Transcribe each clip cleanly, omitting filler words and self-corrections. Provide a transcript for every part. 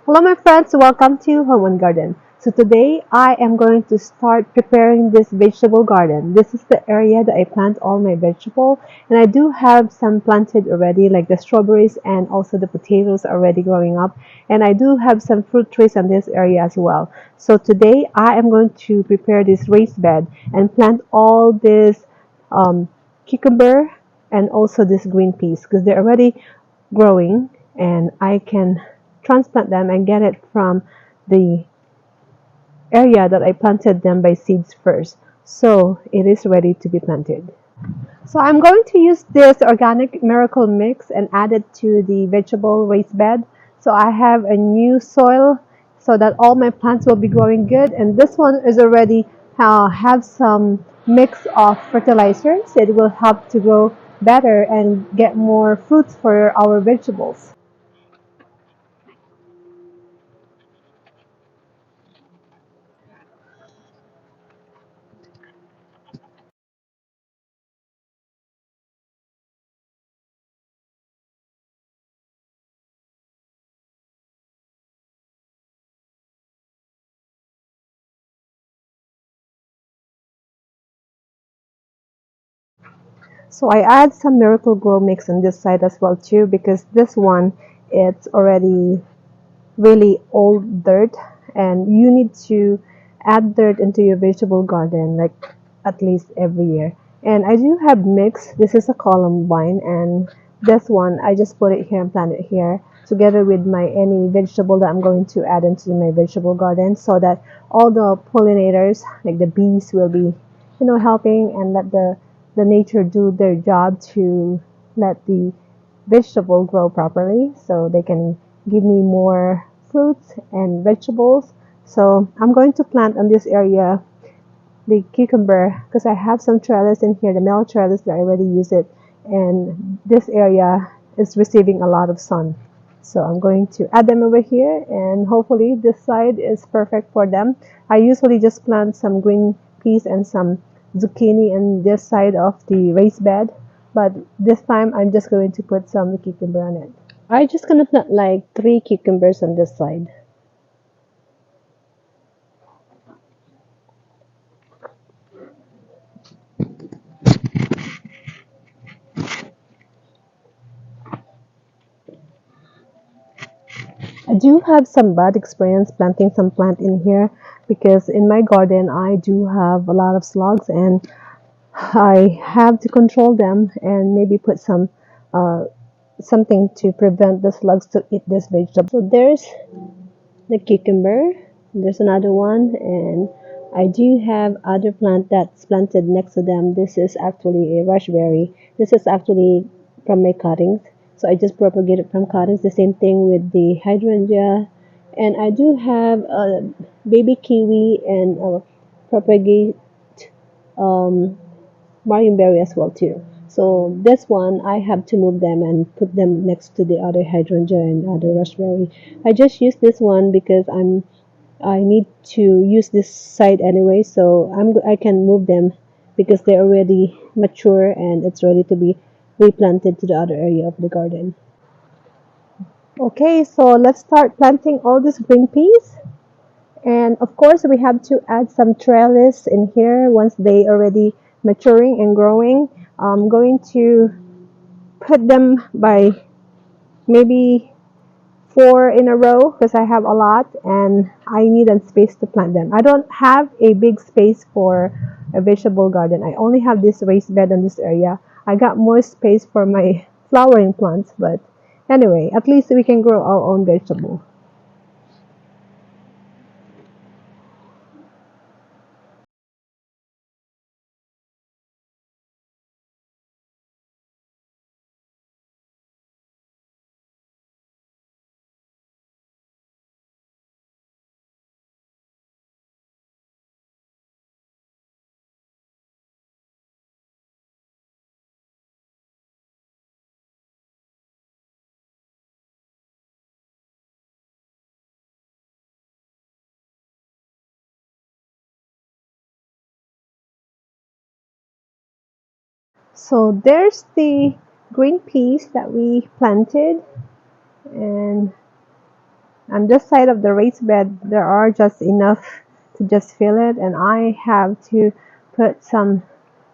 Hello my friends, welcome to Home and Garden. So today I am going to start preparing this vegetable garden. This is the area that I plant all my vegetable, and I do have some planted already like the strawberries and also the potatoes already growing up, and I do have some fruit trees in this area as well. So today I am going to prepare this raised bed and plant all this cucumber and also this green peas because they're already growing and I can transplant them and get it from the area that I planted them by seeds first. So it is ready to be planted. So I'm going to use this organic miracle mix and add it to the vegetable raised bed. So I have a new soil so that all my plants will be growing good. And this one is already have some mix of fertilizers. It will help to grow better and get more fruits for our vegetables. So I add some Miracle Grow mix on this side as well too because this one it's already really old dirt and you need to add dirt into your vegetable garden like at least every year. And I do have mix. This is a columbine and this one I just put it here and plant it here together with my any vegetable that I'm going to add into my vegetable garden so that all the pollinators like the bees will be helping and let the nature do their job to let the vegetable grow properly so they can give me more fruits and vegetables. So I'm going to plant on this area the cucumber because I have some trellis in here, the male trellis that I already use it, and this area is receiving a lot of sun. So I'm going to add them over here and hopefully this side is perfect for them. I usually just plant some green peas and some zucchini on this side of the raised bed, but this time I'm just going to put some cucumber on it. I'm just gonna plant like 3 cucumbers on this side. I do have some bad experience planting some plant in here because in my garden I do have a lot of slugs and I have to control them and maybe put some uh, something to prevent the slugs to eat this vegetable. So there's the cucumber. There's another one and I do have other plant that's planted next to them. This is actually a raspberry. This is actually from my cuttings. So I just propagate it from cuttings. The same thing with the hydrangea. And I do have a baby kiwi and propagate um, marionberry as well too. So this one I have to move them and put them next to the other hydrangea and other raspberry. I just use this one because I need to use this side anyway, so I can move them because they're already mature and it's ready to be replanted to the other area of the garden. Okay, so let's start planting all these green peas. And of course, we have to add some trellis in here once they already maturing and growing. I'm going to put them by maybe 4 in a row because I have a lot and I need a space to plant them. I don't have a big space for a vegetable garden. I only have this raised bed in this area. I got more space for my flowering plants, but anyway, at least we can grow our own vegetable. So there's the green peas that we planted and On this side of the raised bed, there are just enough to just fill it, and I have to put some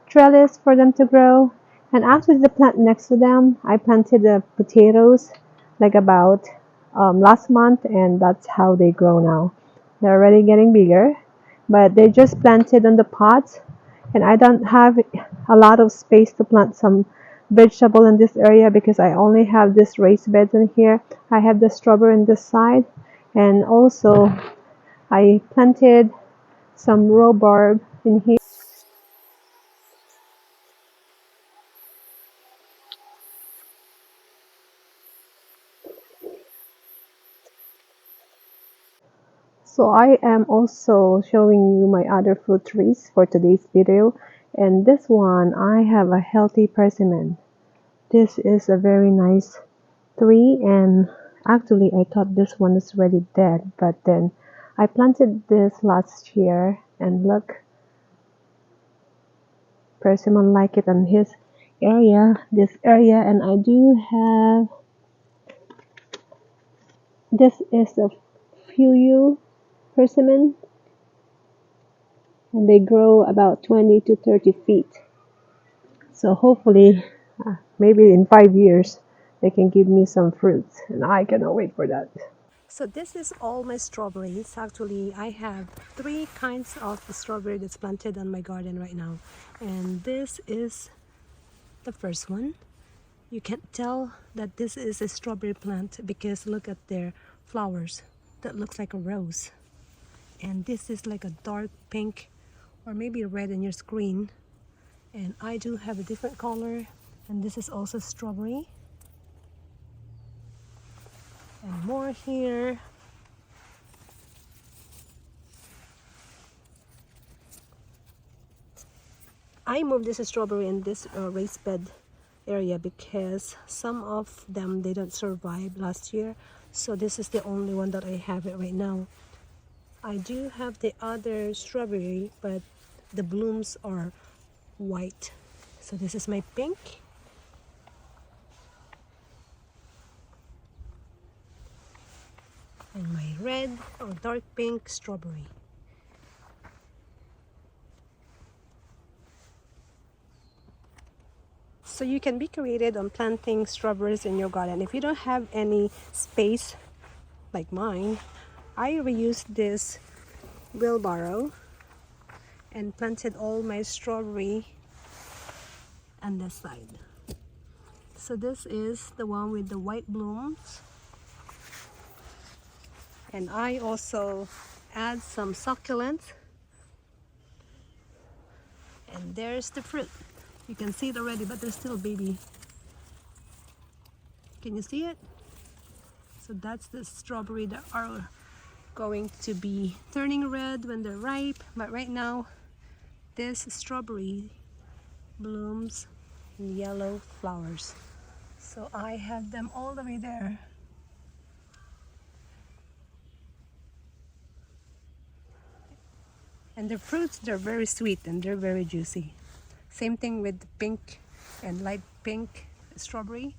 trellis for them to grow. And actually, the plant next to them, I planted the potatoes like about last month, and that's how they grow now. They're already getting bigger, but they're just planted on the pots, and I don't have a lot of space to plant some vegetable in this area because I only have this raised beds in here. I have the strawberry on this side, and also I planted some rhubarb in here. So I am also showing you my other fruit trees for today's video, and this one I have a healthy persimmon. This is a very nice tree, and actually I thought this one is already dead, but then I planted this last year, and look, persimmon like it on his this area, and I do have, this is a fuyu persimmon, and they grow about 20 to 30 feet. So hopefully, maybe in 5 years, they can give me some fruits, and I cannot wait for that. So this is all my strawberries. Actually, I have three kinds of strawberry that's planted on my garden right now. And this is the first one. You can't tell that this is a strawberry plant because look at their flowers. That looks like a rose. And this is like a dark pink or maybe red in your screen. And I do have a different color. And this is also strawberry. And more here. I moved this strawberry in this raised bed area because some of them didn't survive last year, so this is the only one that I have it right now. I do have the other strawberry, but the blooms are white. So this is my pink. And my red or dark pink strawberry. So you can be creative on planting strawberries in your garden. If you don't have any space like mine, I reused this wheelbarrow and planted all my strawberry on this side. So this is the one with the white blooms. And I also add some succulents. And there's the fruit. You can see it already, but there's still a baby. Can you see it? So that's the strawberry that are going to be turning red when they're ripe. But right now, this strawberry blooms in yellow flowers. So I have them all the way there. And the fruits, they're very sweet and they're very juicy. Same thing with the pink and light pink strawberry,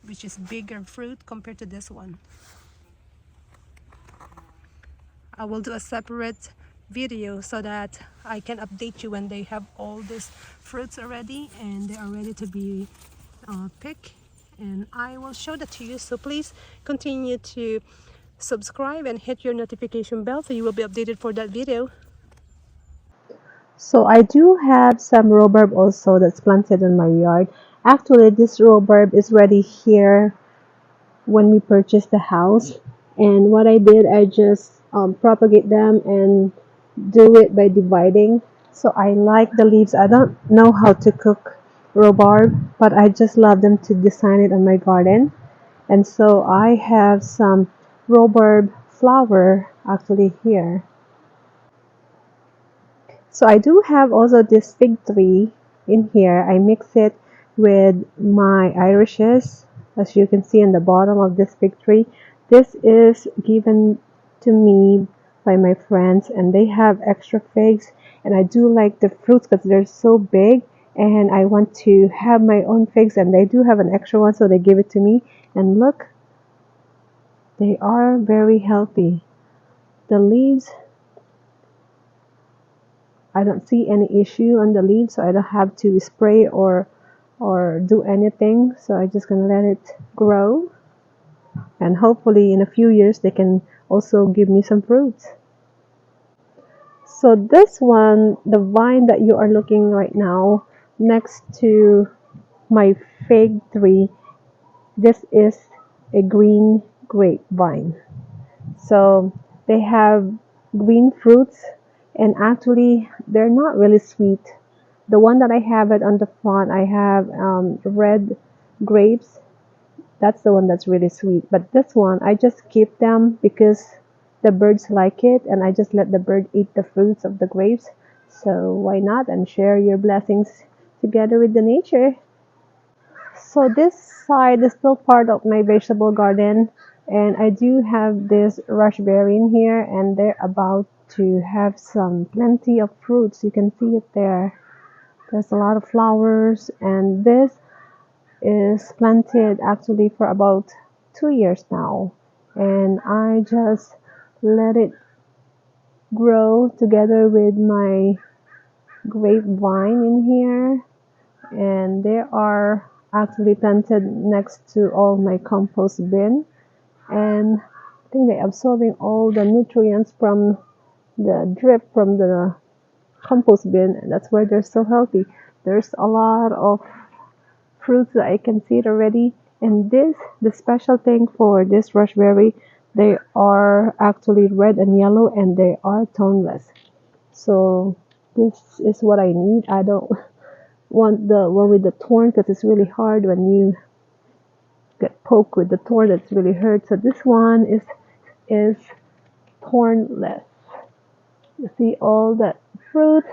which is bigger fruit compared to this one. I will do a separate video so that I can update you when they have all these fruits already and they are ready to be picked, and I will show that to you. So please continue to subscribe and hit your notification bell so you will be updated for that video. So I do have some rhubarb also that's planted in my yard. Actually, this rhubarb is ready here when we purchased the house. And what I did, I just propagate them and do it by dividing. So I like the leaves. I don't know how to cook rhubarb, but I just love them to design it on my garden. And so I have some rhubarb flower actually here. So I do have also this fig tree in here. I mix it with my irishes, as you can see in the bottom of this fig tree. This is given to me by my friends, and they have extra figs, and I do like the fruits because they're so big, and I want to have my own figs, and they do have an extra one, so they give it to me. And look, They are very healthy. The leaves, I don't see any issue on the leaves, so I don't have to spray or do anything. So I'm just gonna let it grow, and hopefully in a few years they can also give me some fruits. So this one, the vine that you are looking right now next to my fig tree, this is a green grapevine. So they have green fruits, and actually they're not really sweet. The one that I have it on the front, I have red grapes. That's the one that's really sweet. But this one, I just keep them because the birds like it, and I just let the bird eat the fruits of the grapes. So why not? And share your blessings together with the nature. So this side is still part of my vegetable garden, and I do have this raspberry in here, and they're about to have some plenty of fruits. You can see it there. There's a lot of flowers, and this is planted actually for about 2 years now, and I just let it grow together with my grapevine in here, and they are actually planted next to all my compost bin, and I think they're absorbing all the nutrients from the drip from the compost bin, and that's why they're so healthy. There's a lot of fruits that I can see it already, and this, the special thing for this raspberry, they are actually red and yellow, and they are thornless. So this is what I need. I don't want the one with the thorn because it's really hard when you get poked with the thorn. It's really hurt. So this one is thornless. You see all that fruit.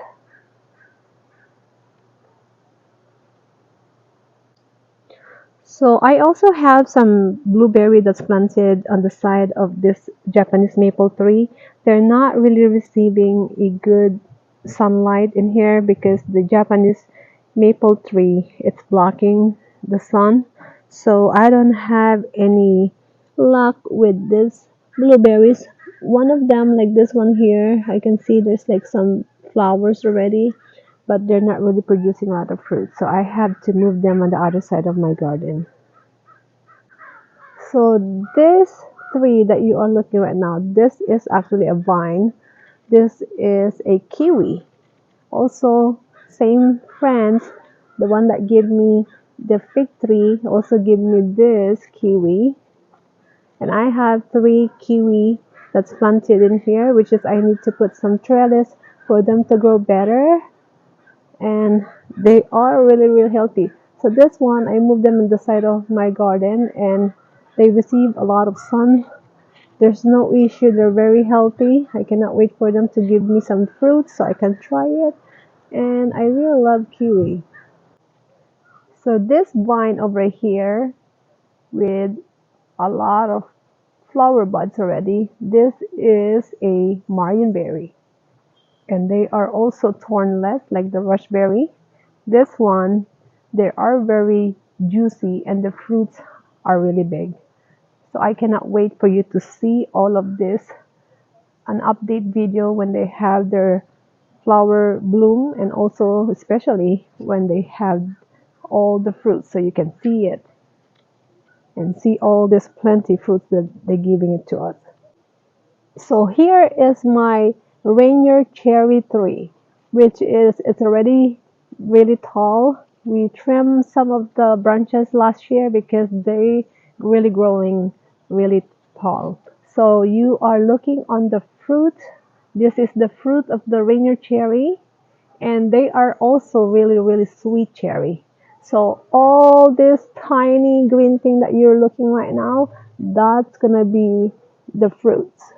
So I also have some blueberry that's planted on the side of this Japanese maple tree. They're not really receiving a good sunlight in here because the Japanese maple tree, it's blocking the sun. So I don't have any luck with this blueberries. One of them, like this one here, I can see there's like some flowers already, but they're not really producing a lot of fruit. So I have to move them on the other side of my garden. So this tree that you are looking right now, this is actually a vine. This is a kiwi. Also, same friends, the one that gave me the fig tree also gave me this kiwi. And I have 3 kiwi that's planted in here, which is I need to put some trellis for them to grow better. And they are really, really healthy. So this one, I moved them in the side of my garden, and they receive a lot of sun. There's no issue. They're very healthy. I cannot wait for them to give me some fruit so I can try it. And I really love kiwi. So this vine over here with a lot of flower buds already, this is a marionberry. And they are also thornless like the raspberry. This one, they are very juicy and the fruits are really big. So I cannot wait for you to see all of this, an update video when they have their flower bloom, and also especially when they have all the fruits so you can see it and see all this plenty fruits that they're giving it to us. So here is my Rainier cherry tree, which is it's already really tall. We trimmed some of the branches last year because they really growing really tall. So you are looking on the fruit. This is the fruit of the Rainier cherry, and they are also really, really sweet cherry. So all this tiny green thing that you're looking right now, that's gonna be the fruits.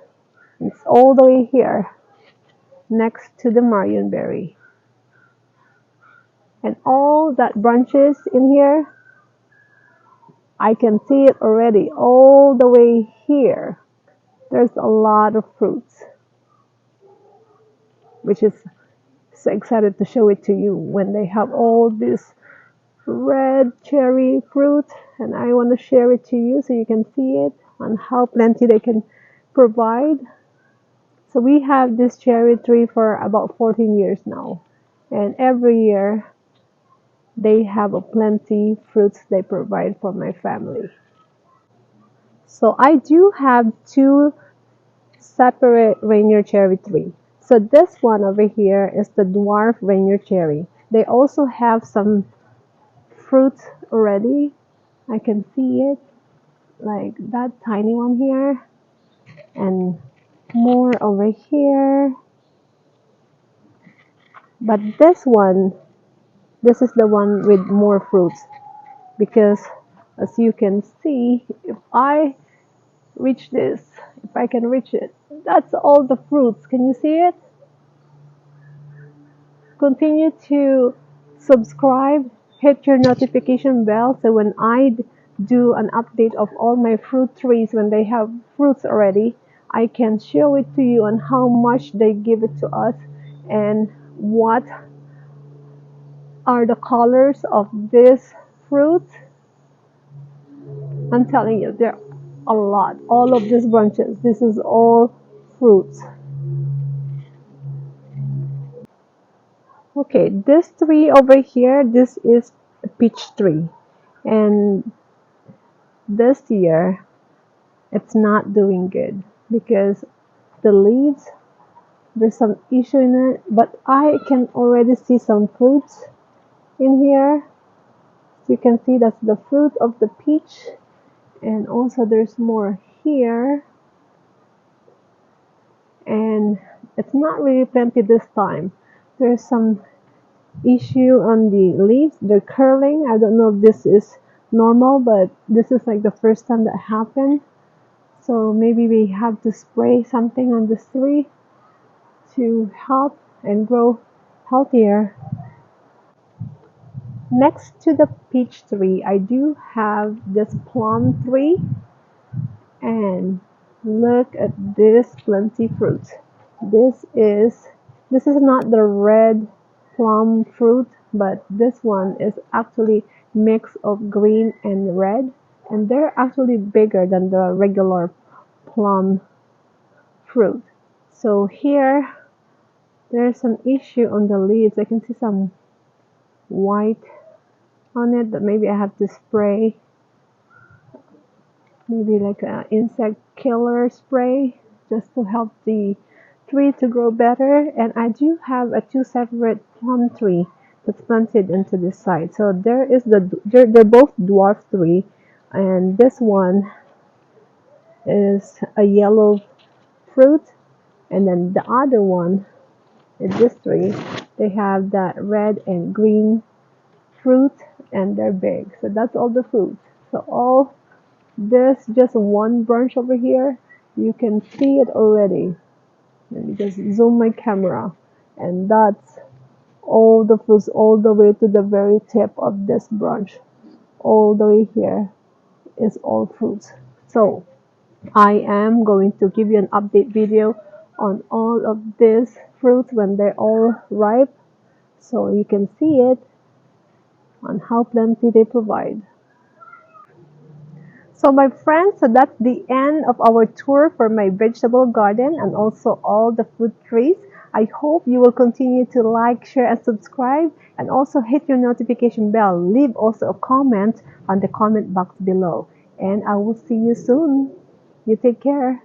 It's all the way here next to the marionberry. And all that branches in here, I can see it already all the way here. There's a lot of fruits, which is so excited to show it to you when they have all this red cherry fruit, and I want to share it to you so you can see it. on how plenty they can provide. So we have this cherry tree for about 14 years now. And every year they have a plenty fruits they provide for my family. So I do have two separate Rainier cherry tree. So this one over here is the dwarf Rainier cherry. They also have some fruit already. I can see it like that tiny one here and more over here. But this is the one with more fruits because as you can see, if I reach this, if I can reach it, that's all the fruits. Can you see it? Continue to subscribe, hit your notification bell so when I do an update of all my fruit trees when they have fruits already, I can show it to you on how much they give it to us and what are the colors of this fruit. I'm telling you, there are a lot. All of these branches, this is all fruits. Okay, this tree over here, this is a peach tree. And this year, it's not doing good because the leaves, there's some issue in it, but I can already see some fruits in here. So you can see that's the fruit of the peach, and also there's more here, and it's not really plenty this time. There's some issue on the leaves, they're curling. I don't know if this is normal, but this is like the first time that happened. So maybe we have to spray something on this tree to help and grow healthier. Next to the peach tree, I do have this plum tree, and look at this plenty fruit. This is this is not the red plum fruit, but this one is actually mix of green and red, and they're actually bigger than the regular plum fruit. So here there's some issue on the leaves. I can see some white on it that maybe I have to spray, maybe like an insect killer spray just to help the tree to grow better. And I do have a two separate plum tree that's planted into this side. So they're both dwarf tree, and this one is a yellow fruit, and then the other one is this tree. They have that red and green fruit, and they're big. So that's all the fruits. So all this just one branch over here, you can see it already. Let me just zoom my camera, and that's all the fruits all the way to the very tip of this branch. All the way here is all fruits. So I am going to give you an update video on all of these fruits when they're all ripe, so you can see it on how plenty they provide. So my friends, so that's the end of our tour for my vegetable garden and also all the fruit trees. I hope you will continue to like, share, and subscribe, and also hit your notification bell. Leave also a comment on the comment box below. And I will see you soon. You take care.